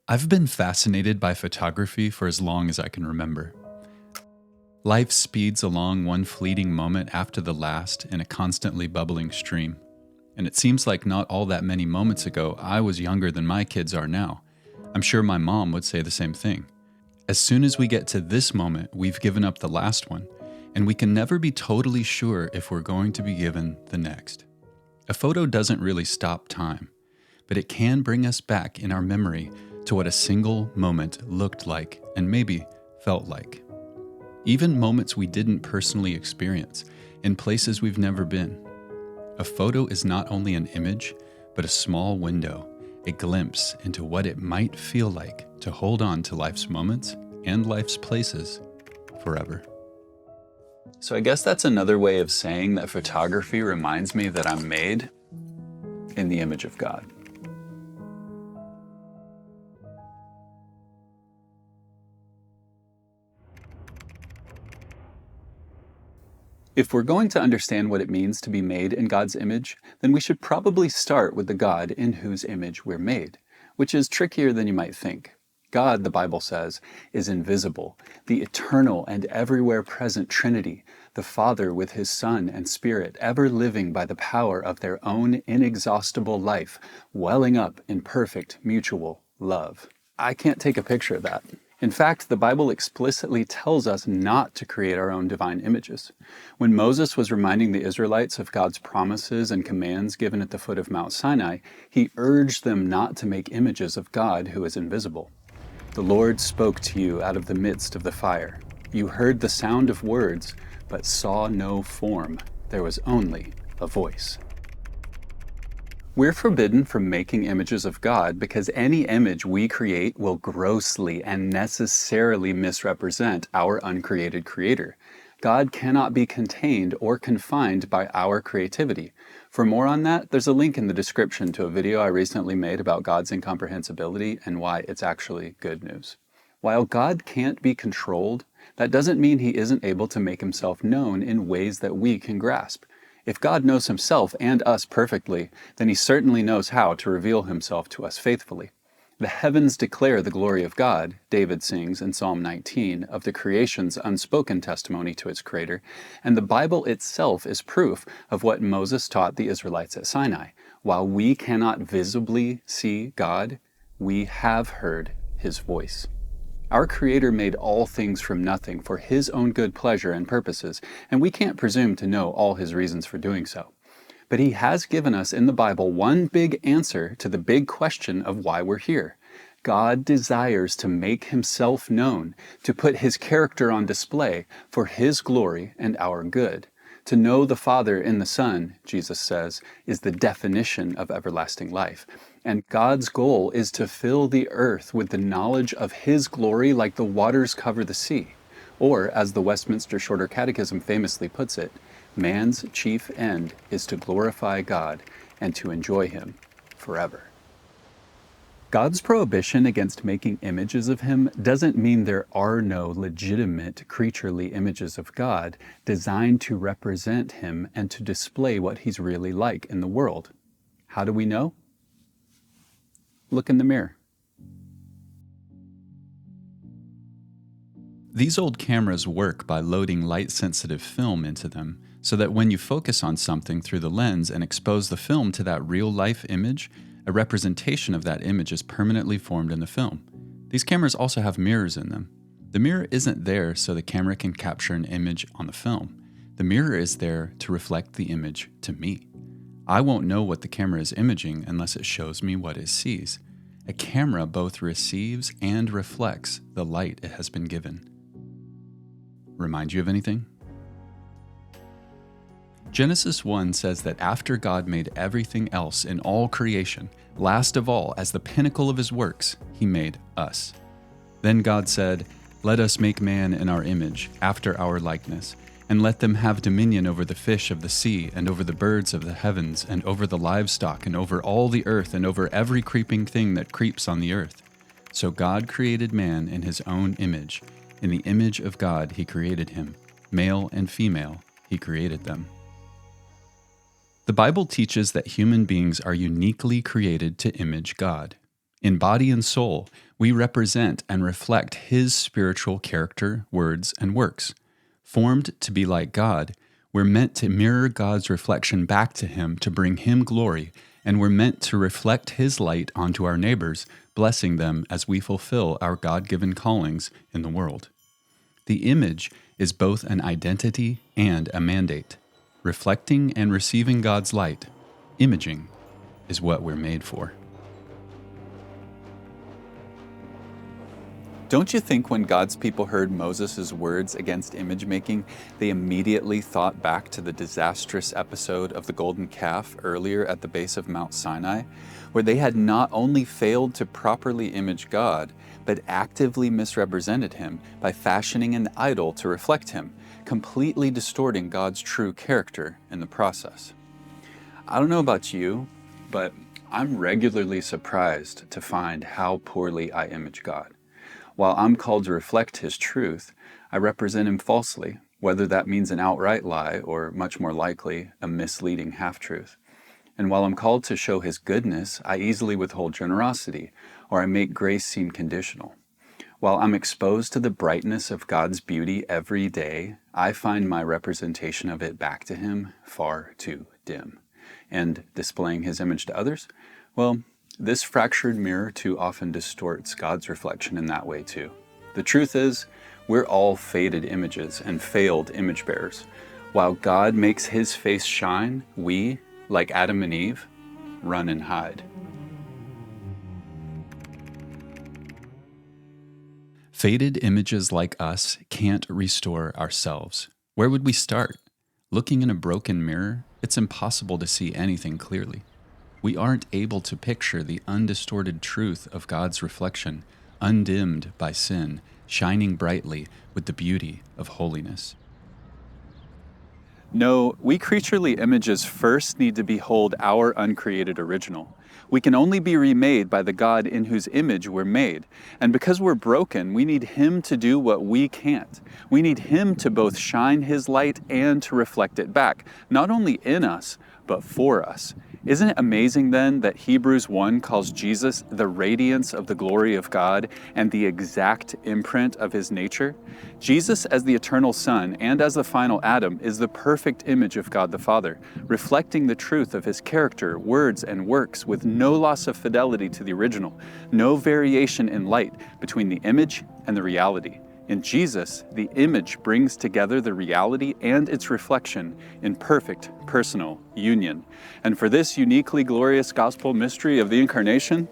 I've been fascinated by photography for as long as I can remember. Life speeds along one fleeting moment after the last in a constantly bubbling stream. And it seems like not all that many moments ago, I was younger than my kids are now. I'm sure my mom would say the same thing. As soon as we get to this moment, we've given up the last one, and we can never be totally sure if we're going to be given the next. A photo doesn't really stop time, but it can bring us back in our memory to what a single moment looked like and maybe felt like. Even moments we didn't personally experience, in places we've never been. A photo is not only an image, but a small window, a glimpse into what it might feel like to hold on to life's moments and life's places forever. So I guess that's another way of saying that photography reminds me that I'm made in the image of God. If we're going to understand what it means to be made in God's image, then we should probably start with the God in whose image we're made, which is trickier than you might think. God, the Bible says, is invisible, the eternal and everywhere present Trinity, the Father with His Son and Spirit, ever living by the power of their own inexhaustible life, welling up in perfect mutual love. I can't take a picture of that. In fact, the Bible explicitly tells us not to create our own divine images. When Moses was reminding the Israelites of God's promises and commands given at the foot of Mount Sinai, he urged them not to make images of God who is invisible. The Lord spoke to you out of the midst of the fire. You heard the sound of words, but saw no form. There was only a voice. We're forbidden from making images of God because any image we create will grossly and necessarily misrepresent our uncreated Creator. God cannot be contained or confined by our creativity. For more on that, there's a link in the description to a video I recently made about God's incomprehensibility and why it's actually good news. While God can't be controlled, that doesn't mean He isn't able to make Himself known in ways that we can grasp. If God knows Himself and us perfectly, then He certainly knows how to reveal Himself to us faithfully. The heavens declare the glory of God, David sings in Psalm 19, of the creation's unspoken testimony to its Creator, and the Bible itself is proof of what Moses taught the Israelites at Sinai. While we cannot visibly see God, we have heard His voice. Our Creator made all things from nothing for His own good pleasure and purposes, and we can't presume to know all His reasons for doing so. But He has given us in the Bible one big answer to the big question of why we're here. God desires to make Himself known, to put His character on display for His glory and our good. To know the Father in the Son, Jesus says, is the definition of everlasting life. And God's goal is to fill the earth with the knowledge of His glory like the waters cover the sea. Or, as the Westminster Shorter Catechism famously puts it, man's chief end is to glorify God and to enjoy Him forever. God's prohibition against making images of Him doesn't mean there are no legitimate creaturely images of God designed to represent Him and to display what He's really like in the world. How do we know? Look in the mirror. These old cameras work by loading light-sensitive film into them, so that when you focus on something through the lens and expose the film to that real-life image, a representation of that image is permanently formed in the film. These cameras also have mirrors in them. The mirror isn't there so the camera can capture an image on the film. The mirror is there to reflect the image to me. I won't know what the camera is imaging unless it shows me what it sees. A camera both receives and reflects the light it has been given. Remind you of anything? Genesis 1 says that after God made everything else in all creation, last of all, as the pinnacle of His works, He made us. Then God said, "Let us make man in our image, after our likeness, and let them have dominion over the fish of the sea, and over the birds of the heavens, and over the livestock, and over all the earth, and over every creeping thing that creeps on the earth." So God created man in His own image. In the image of God He created him. Male and female He created them. The Bible teaches that human beings are uniquely created to image God. In body and soul, we represent and reflect His spiritual character, words, and works. Formed to be like God, we're meant to mirror God's reflection back to Him to bring Him glory, and we're meant to reflect His light onto our neighbors, blessing them as we fulfill our God-given callings in the world. The image is both an identity and a mandate. Reflecting and receiving God's light, imaging, is what we're made for. Don't you think when God's people heard Moses' words against image making, they immediately thought back to the disastrous episode of the golden calf earlier at the base of Mount Sinai, where they had not only failed to properly image God, but actively misrepresented Him by fashioning an idol to reflect Him, completely distorting God's true character in the process. I don't know about you, but I'm regularly surprised to find how poorly I image God. While I'm called to reflect His truth, I represent Him falsely, whether that means an outright lie or, much more likely, a misleading half-truth. And while I'm called to show His goodness, I easily withhold generosity, or I make grace seem conditional. While I'm exposed to the brightness of God's beauty every day, I find my representation of it back to Him far too dim. And displaying His image to others? Well, this fractured mirror too often distorts God's reflection in that way too. The truth is, we're all faded images and failed image bearers. While God makes His face shine, we, like Adam and Eve, run and hide. Faded images like us can't restore ourselves. Where would we start? Looking in a broken mirror, it's impossible to see anything clearly. We aren't able to picture the undistorted truth of God's reflection, undimmed by sin, shining brightly with the beauty of holiness. No, we creaturely images first need to behold our uncreated original. We can only be remade by the God in whose image we're made. And because we're broken, we need Him to do what we can't. We need Him to both shine His light and to reflect it back, not only in us, but for us. Isn't it amazing then that Hebrews 1 calls Jesus the radiance of the glory of God and the exact imprint of His nature? Jesus as the eternal Son and as the final Adam is the perfect image of God the Father, reflecting the truth of His character, words, and works with no loss of fidelity to the original, no variation in light between the image and the reality. In Jesus, the image brings together the reality and its reflection in perfect personal union. And for this uniquely glorious gospel mystery of the Incarnation,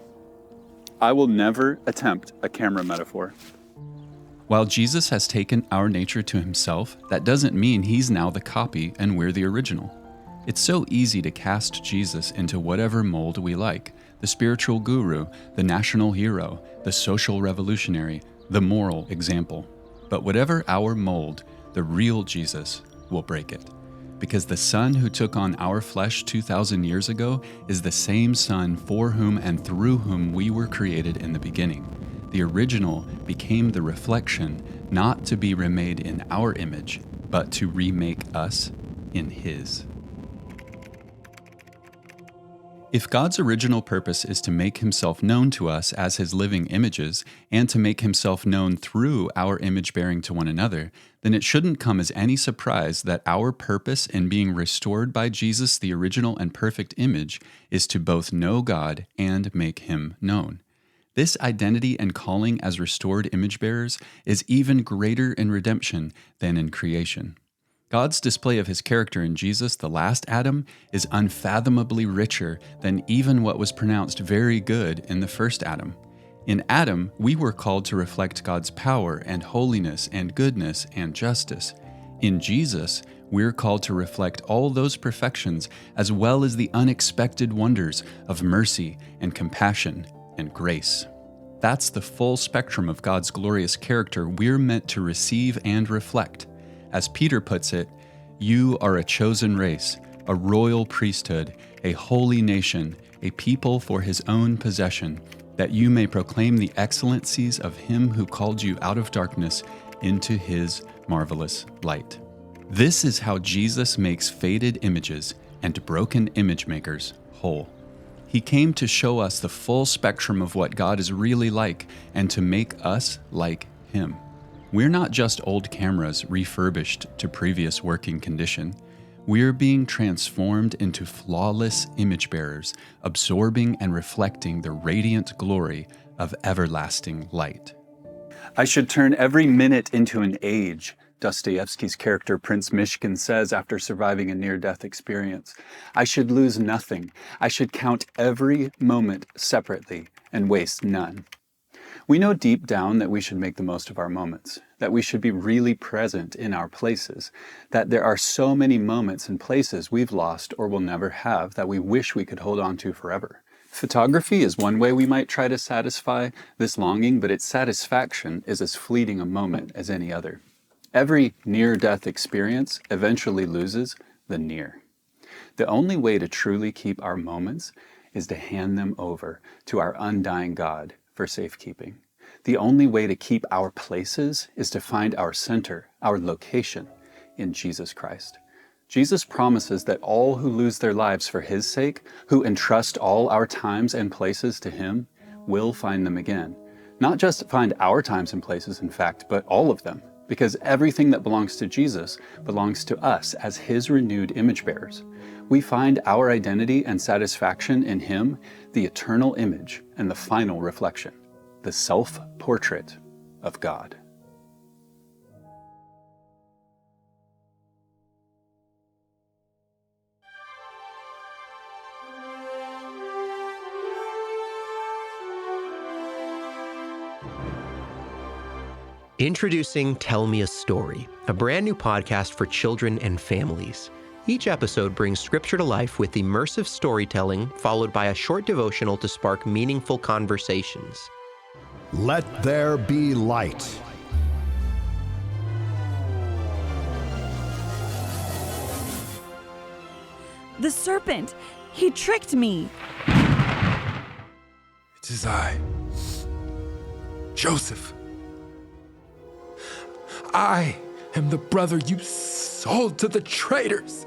I will never attempt a camera metaphor. While Jesus has taken our nature to Himself, that doesn't mean He's now the copy and we're the original. It's so easy to cast Jesus into whatever mold we like: the spiritual guru, the national hero, the social revolutionary, the moral example. But whatever our mold, the real Jesus will break it. Because the Son who took on our flesh 2,000 years ago is the same Son for whom and through whom we were created in the beginning. The original became the reflection, not to be remade in our image, but to remake us in His. If God's original purpose is to make Himself known to us as His living images, and to make Himself known through our image bearing to one another, then it shouldn't come as any surprise that our purpose in being restored by Jesus, the original and perfect image, is to both know God and make Him known. This identity and calling as restored image bearers is even greater in redemption than in creation. God's display of His character in Jesus, the last Adam, is unfathomably richer than even what was pronounced very good in the first Adam. In Adam, we were called to reflect God's power and holiness and goodness and justice. In Jesus, we're called to reflect all those perfections as well as the unexpected wonders of mercy and compassion and grace. That's the full spectrum of God's glorious character we're meant to receive and reflect. As Peter puts it, "You are a chosen race, a royal priesthood, a holy nation, a people for His own possession, that you may proclaim the excellencies of Him who called you out of darkness into His marvelous light." This is how Jesus makes faded images and broken image makers whole. He came to show us the full spectrum of what God is really like and to make us like Him. We're not just old cameras refurbished to previous working condition. We're being transformed into flawless image bearers, absorbing and reflecting the radiant glory of everlasting light. I should turn every minute into an age, Dostoevsky's character Prince Mishkin says after surviving a near-death experience. I should lose nothing. I should count every moment separately and waste none. We know deep down that we should make the most of our moments, that we should be really present in our places, that there are so many moments and places we've lost or will never have that we wish we could hold on to forever. Photography is one way we might try to satisfy this longing, but its satisfaction is as fleeting a moment as any other. Every near-death experience eventually loses the near. The only way to truly keep our moments is to hand them over to our undying God for safekeeping. The only way to keep our places is to find our center, our location, in Jesus Christ. Jesus promises that all who lose their lives for His sake, who entrust all our times and places to Him, will find them again. Not just find our times and places, in fact, but all of them. Because everything that belongs to Jesus belongs to us as His renewed image bearers. We find our identity and satisfaction in Him, the eternal image and the final reflection, the self-portrait of God. Introducing Tell Me a Story, a brand new podcast for children and families. Each episode brings scripture to life with immersive storytelling, followed by a short devotional to spark meaningful conversations. Let there be light. The serpent! He tricked me! It is I, Joseph. I am the brother you sold to the traitors.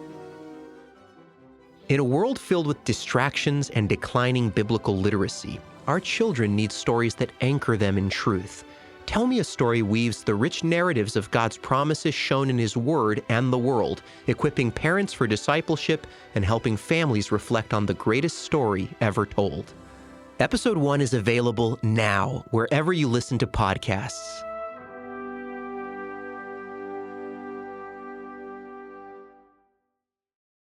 In a world filled with distractions and declining biblical literacy, our children need stories that anchor them in truth. Tell Me a Story weaves the rich narratives of God's promises shown in His Word and the world, equipping parents for discipleship and helping families reflect on the greatest story ever told. Episode 1 is available now, wherever you listen to podcasts.